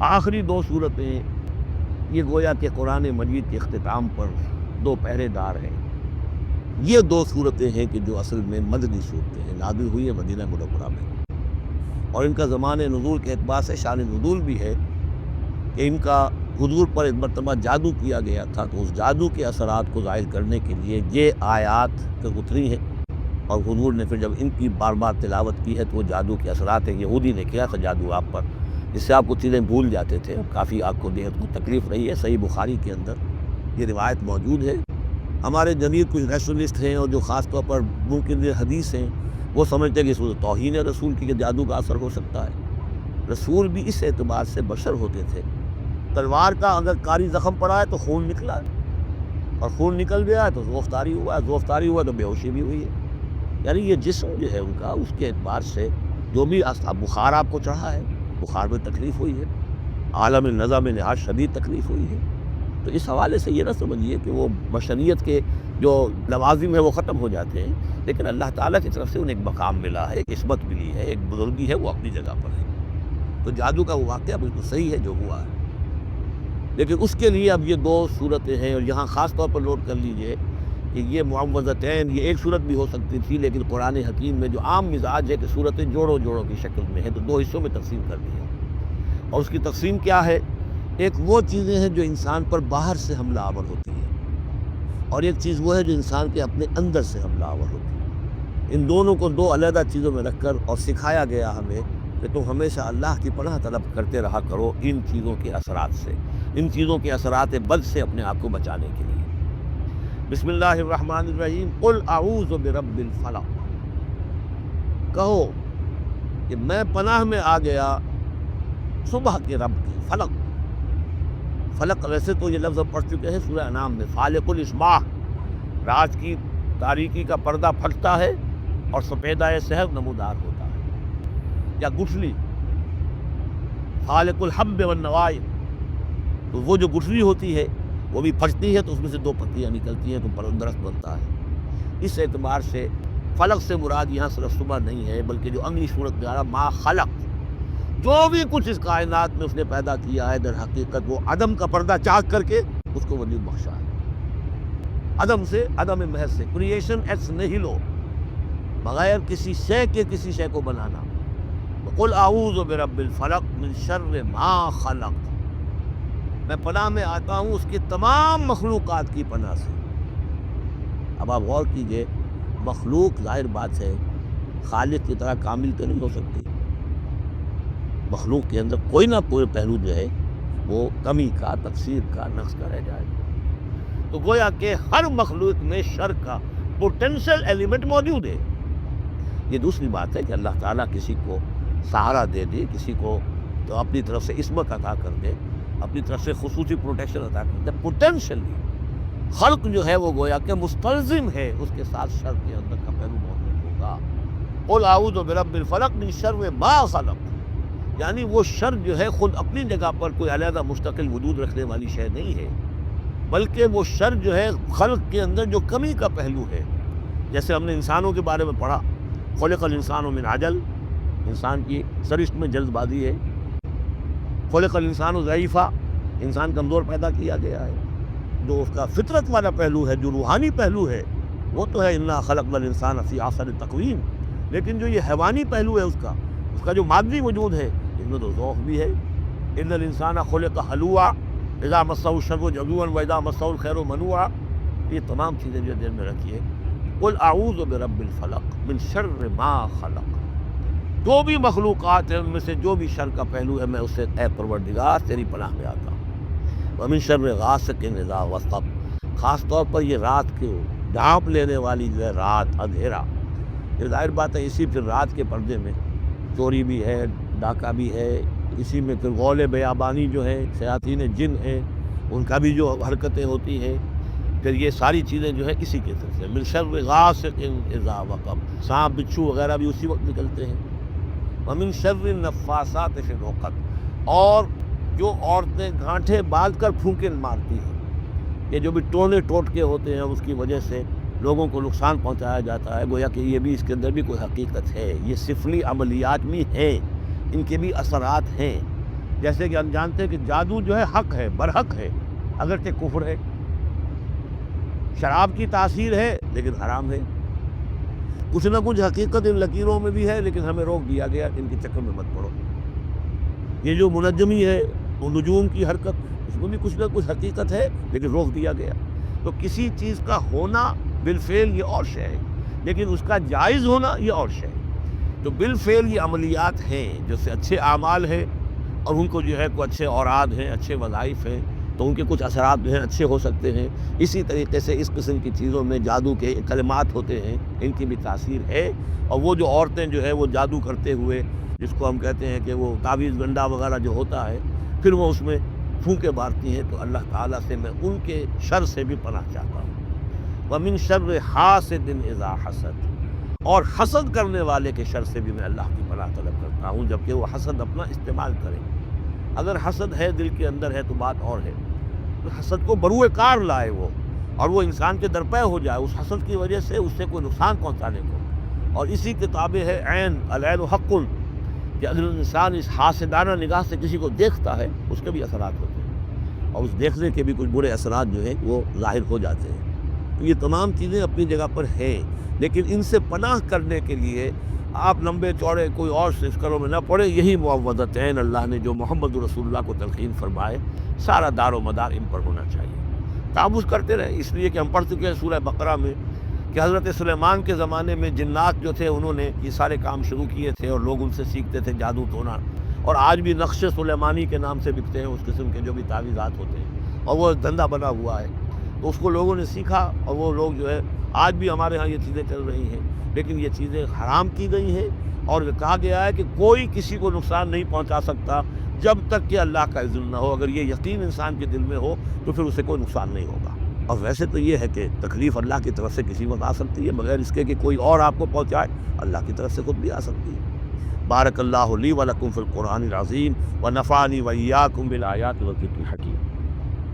آخری دو صورتیں یہ گویا کہ قرآن مجید کے اختتام پر دو پہرے دار ہیں۔ یہ دو صورتیں ہیں کہ جو اصل میں مدنی صورتیں ہیں، نازل ہوئی ہیں مدینہ منورہ میں، اور ان کا زمان نزول کے اعتبار سے شان نزول بھی ہے کہ ان کا حضور پر ایک مرتبہ جادو کیا گیا تھا، تو اس جادو کے اثرات کو ظاہر کرنے کے لیے یہ آیات اتری ہیں، اور حضور نے پھر جب ان کی بار بار تلاوت کی ہے تو وہ جادو کے اثرات ہیں۔ یہودی نے کیا تھا جادو آپ پر، جس سے آپ کو چیزیں بھول جاتے تھے، کافی آپ کو دیہت کو تکلیف رہی ہے۔ صحیح بخاری کے اندر یہ روایت موجود ہے۔ ہمارے جدید کچھ ریشنلسٹ ہیں اور جو خاص طور پر منکر حدیث ہیں، وہ سمجھتے ہیں کہ اس میں توہین رسول کی کہ جادو کا اثر ہو سکتا ہے۔ رسول بھی اس اعتبار سے بشر ہوتے تھے، تلوار کا اگر کاری زخم پڑا ہے تو خون نکلا ہے، اور خون نکل گیا ہے تو زوفتاری ہوا ہے، زوفتاری ہوا تو بے ہوشی بھی ہوئی ہے۔ یعنی یہ جسم جو ہے ان کا، اس کے اعتبار سے جو بھی بخار آپ کو چڑھا ہے، بخار میں تکلیف ہوئی ہے، عالم نظم میں نہایت شدید تکلیف ہوئی ہے، تو اس حوالے سے یہ نہ سمجھیے کہ وہ بشریت کے جو لوازم ہے وہ ختم ہو جاتے ہیں، لیکن اللہ تعالیٰ کی طرف سے انہیں ایک مقام ملا ہے، ایک عصمت ملی ہے، ایک بزرگی ہے، وہ اپنی جگہ پر ہے۔ تو جادو کا وہ واقعہ بالکل صحیح ہے جو ہوا ہے، لیکن اس کے لیے اب یہ دو صورتیں ہیں، اور یہاں خاص طور پر نوٹ کر لیجئے کہ یہ معوذتین، یہ ایک صورت بھی ہو سکتی تھی، لیکن قرآن حکیم میں جو عام مزاج ہے کہ صورتیں جوڑوں جوڑوں کی شکل میں ہیں، تو دو حصوں میں تقسیم کر دی ہے۔ اور اس کی تقسیم کیا ہے؟ ایک وہ چیزیں ہیں جو انسان پر باہر سے حملہ آور ہوتی ہیں، اور ایک چیز وہ ہے جو انسان کے اپنے اندر سے حملہ آور ہوتی ہے۔ ان دونوں کو دو علیحدہ چیزوں میں رکھ کر اور سکھایا گیا ہمیں کہ تم ہمیشہ اللہ کی پناہ طلب کرتے رہا کرو ان چیزوں کے اثرات سے، ان چیزوں کے اثرات بد سے اپنے آپ کو بچانے کے لیے۔ بسم اللہ الرحمن الرحیم، قل اعوذ برب الفلق، کہو کہ میں پناہ میں آ گیا صبح کے رب کی۔ فلق، فلق ویسے تو یہ لفظ ہم پڑھ چکے ہیں سورہ انعام میں، فالق الاصباح، رات کی تاریکی کا پردہ پھٹتا ہے اور سپیدہ سحر نمودار ہوتا ہے، یا گٹھلی، فالق الحب والنوائے، تو وہ جو گٹھلی ہوتی ہے وہ بھی پھٹتی ہے تو اس میں سے دو پتیاں نکلتی ہیں تو درخت بنتا ہے۔ اس اعتبار سے فلق سے مراد یہاں صرف صبح نہیں ہے، بلکہ جو اگلی صورت میں آ رہا ما خلق، جو بھی کچھ اس کائنات میں اس نے پیدا کیا ہے، در حقیقت وہ عدم کا پردہ چاک کر کے اس کو وجود بخشا ہے۔ عدم سے، عدم محض سے، کریشن ایکس نہیلو، بغیر کسی شے کے کسی شے کو بنانا۔ وقل اعوذ برب الفلق من شر ما خلق، میں پناہ میں آتا ہوں اس کی تمام مخلوقات کی پناہ سے۔ اب آپ غور کیجئے، مخلوق ظاہر بات ہے خالق کی طرح کامل تو نہیں ہو سکتی، مخلوق کے اندر کوئی نہ کوئی پہلو جو ہے وہ کمی کا، تقصیر کا، نقص کا رہ جائے گا۔ تو گویا کہ ہر مخلوق میں شر کا پوٹینشل ایلیمنٹ موجود ہے۔ یہ دوسری بات ہے کہ اللہ تعالیٰ کسی کو سہارا دے دے، کسی کو تو اپنی طرف سے عصمت عطا کر دے، اپنی طرف سے خصوصی پروٹیکشن عطا کر دے، پوٹینشلی خلق جو ہے وہ گویا کہ مستلزم ہے، اس کے ساتھ شر کے اندر کا پہلو موجود ہوگا۔ قل اعوذ برب الفلق من شر ما خلق، یعنی وہ شر جو ہے خود اپنی جگہ پر کوئی علیحدہ مستقل وجود رکھنے والی شے نہیں ہے، بلکہ وہ شر جو ہے خلق کے اندر جو کمی کا پہلو ہے۔ جیسے ہم نے انسانوں کے بارے میں پڑھا، خلق الانسان من عجل، انسان کی سرشت میں جلد بازی ہے۔ خلق الانسان ضعیفا، انسان کمزور پیدا کیا گیا ہے۔ جو اس کا فطرت والا پہلو ہے، جو روحانی پہلو ہے، وہ تو ہے انا خلقنا الانسان فی احسن تقویم، لیکن جو یہ حیوانی پہلو ہے اس کا جو مادی وجود ہے، اس میں تو ذوق بھی ہے۔ ان الانسان خلق ہلوعا اذا مسہ الشر جزوعا واذا مسہ الخیر منوعا، یہ تمام چیزیں جو دل میں رکھیے۔ قل اعوذ برب الفلق من شر ما خلق، جو بھی مخلوقات ہیں ان میں سے جو بھی شر کا پہلو ہے، میں اس سے اے پروردگار تیری پناہ میں آتا ہوں۔ ومن شر غاسق اذا وقب، خاص طور پر یہ رات کو ڈھانپ لینے والی جو ہے رات، اندھیرا، یہ ظاہر بات ہے اسی پھر رات کے پردے میں چوری بھی ہے، ڈاکہ بھی ہے، اسی میں پھر غول بیابانی جو ہے، شیاطین جن ہیں ان کا بھی جو حرکتیں ہوتی ہیں، پھر یہ ساری چیزیں جو ہے اسی کے سلسلے من شر غاسق اذا وقب، سانپ بچھو وغیرہ بھی اسی وقت نکلتے ہیں۔ ومن شر النفاثات فی العقد، اور جو عورتیں گھانٹھے باندھ کر پھونکے مارتی ہیں، یہ جو بھی ٹونے ٹوٹکے ہوتے ہیں اس کی وجہ سے لوگوں کو نقصان پہنچایا جاتا ہے، گویا کہ یہ بھی اس کے اندر بھی کوئی حقیقت ہے، یہ سفلی عملیات بھی ہیں، ان کے بھی اثرات ہیں۔ جیسے کہ ہم جانتے ہیں کہ جادو جو ہے حق ہے، برحق ہے، اگرچہ کفر ہے، شراب کی تاثیر ہے لیکن حرام ہے، کچھ نہ کچھ حقیقت ان لکیروں میں بھی ہے لیکن ہمیں روک دیا گیا ان کے چکر میں مت پڑو۔ یہ جو منجمی ہے وہ نجوم کی حرکت، اس میں بھی کچھ نہ کچھ حقیقت ہے لیکن روک دیا گیا۔ تو کسی چیز کا ہونا بالفعل یہ اور شے ہے، لیکن اس کا جائز ہونا یہ اور شے ہے۔ تو بالفعل یہ عملیات ہیں جو سے اچھے اعمال ہیں، اور ان کو جو ہے کوئی اچھے اوراد ہیں، اچھے وظائف ہیں، تو ان کے کچھ اثرات جو ہیں اچھے ہو سکتے ہیں۔ اسی طریقے سے اس قسم کی چیزوں میں جادو کے کلمات ہوتے ہیں، ان کی بھی تاثیر ہے۔ اور وہ جو عورتیں جو ہے وہ جادو کرتے ہوئے، جس کو ہم کہتے ہیں کہ وہ تعویذ گنڈا وغیرہ جو ہوتا ہے، پھر وہ اس میں پھونکے مارتی ہیں، تو اللہ تعالیٰ سے میں ان کے شر سے بھی پناہ چاہتا ہوں۔ وَمِن شَرِّ حَاسِدٍ إِذَا حَسَدَ، اور حسد کرنے والے کے شر سے بھی میں اللہ کی پناہ طلب کرتا ہوں، جبکہ وہ حسد اپنا استعمال کرے۔ اگر حسد ہے دل کے اندر ہے تو بات اور ہے، تو حسد کو بروئے کار لائے وہ، اور وہ انسان کے درپے ہو جائے اس حسد کی وجہ سے اس سے کوئی نقصان پہنچانے کو۔ اور اسی کتابیں ہے عین العین حق، کہ اگر انسان اس حاسدانہ نگاہ سے کسی کو دیکھتا ہے اس کے بھی اثرات ہوتے ہیں، اور اس دیکھنے کے بھی کچھ برے اثرات جو ہیں وہ ظاہر ہو جاتے ہیں۔ تو یہ تمام چیزیں اپنی جگہ پر ہیں، لیکن ان سے پناہ کرنے کے لیے آپ لمبے چوڑے کوئی اور سکروں میں نہ پڑے۔ یہی معوذتین اللہ نے جو محمد رسول اللہ کو تلقین فرمائے، سارا دار و مدار ان پر ہونا چاہیے۔ تعوذ کرتے رہے، اس لیے کہ ہم پڑھ چکے ہیں سورہ بقرہ میں کہ حضرت سلیمان کے زمانے میں جنات جو تھے انہوں نے یہ سارے کام شروع کیے تھے، اور لوگ ان سے سیکھتے تھے جادو ٹونا، اور آج بھی نقش سلیمانی کے نام سے بکتے ہیں اس قسم کے جو بھی تعویذات ہوتے ہیں، اور وہ دھندا بنا ہوا ہے۔ تو اس کو لوگوں نے سیکھا، اور وہ لوگ جو ہے آج بھی ہمارے ہاں یہ چیزیں چل رہی ہیں، لیکن یہ چیزیں حرام کی گئی ہیں، اور کہا گیا ہے کہ کوئی کسی کو نقصان نہیں پہنچا سکتا جب تک کہ اللہ کا اذن نہ ہو۔ اگر یہ یقین انسان کے دل میں ہو تو پھر اسے کوئی نقصان نہیں ہوگا۔ اور ویسے تو یہ ہے کہ تکلیف اللہ کی طرف سے کسی وقت آ سکتی ہے، بغیر اس کے کہ کوئی اور آپ کو پہنچائے، اللہ کی طرف سے خود بھی آ سکتی ہے۔ بارک اللہ لی و لکم فی القرآن العظیم و نفعنی و ایاکم بالآیات والذکر الحکیم۔